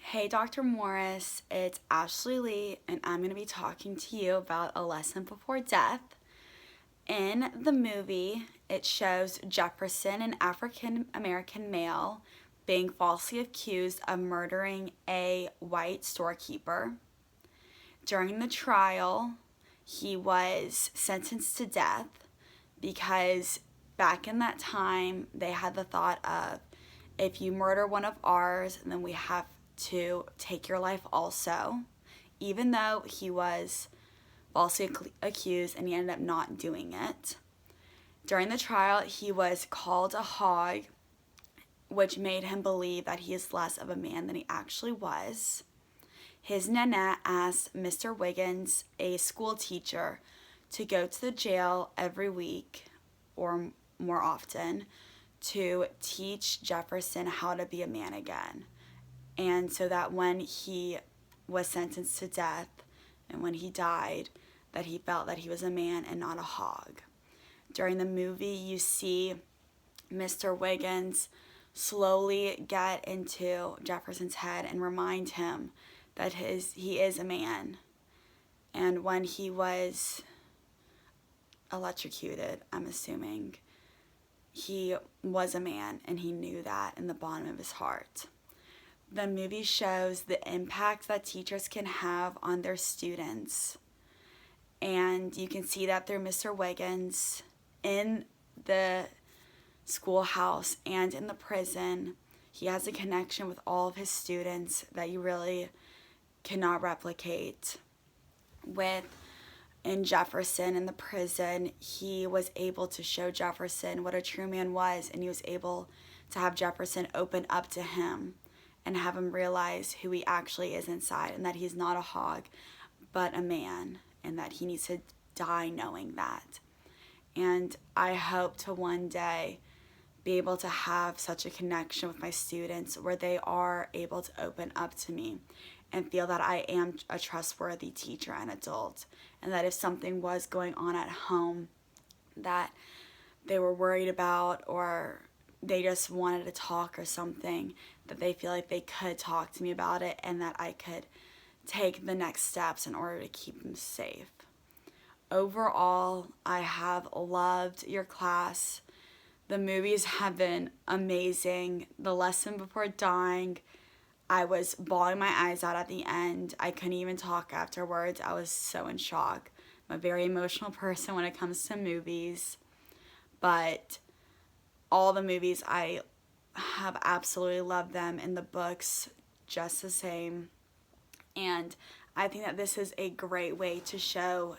Hey, Dr. Morris, it's Ashley Lee, and I'm going to be talking to you about A Lesson Before Death. In the movie, it shows Jefferson, an African American male, being falsely accused of murdering a white storekeeper. During the trial, he was sentenced to death because back in that time, they had the thought of if you murder one of ours, then we have to take your life also, even though he was falsely accused and he ended up not doing it. During the trial, he was called a hog, which made him believe that he is less of a man than he actually was. His Nanette asked Mr. Wiggins, a school teacher, to go to the jail every week or more often to teach Jefferson how to be a man again. And so that when he was sentenced to death and when he died, that he felt that he was a man and not a hog. During the movie, you see Mr. Wiggins slowly get into Jefferson's head and remind him that he is a man. And when he was electrocuted, I'm assuming, he was a man and he knew that in the bottom of his heart. The movie shows the impact that teachers can have on their students. And you can see that through Mr. Wiggins in the schoolhouse and in the prison. He has a connection with all of his students that you really cannot replicate. In Jefferson in the prison, he was able to show Jefferson what a true man was, and he was able to have Jefferson open up to him and have him realize who he actually is inside, and that he's not a hog but a man, and that he needs to die knowing that. And I hope to one day be able to have such a connection with my students where they are able to open up to me and feel that I am a trustworthy teacher and adult, and that if something was going on at home that they were worried about or they just wanted to talk or something, that they feel like they could talk to me about it and that I could take the next steps in order to keep them safe. Overall, I have loved your class. The movies have been amazing. The Lesson Before Dying, I was bawling my eyes out at the end. I couldn't even talk afterwards. I was so in shock. I'm a very emotional person when it comes to movies, but all the movies, I have absolutely loved them, and the books just the same. And I think that this is a great way to show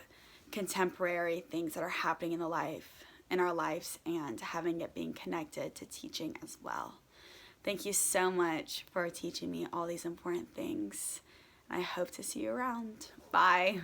contemporary things that are happening in our lives, and having it being connected to teaching as well. Thank you so much for teaching me all these important things. I hope to see you around. Bye.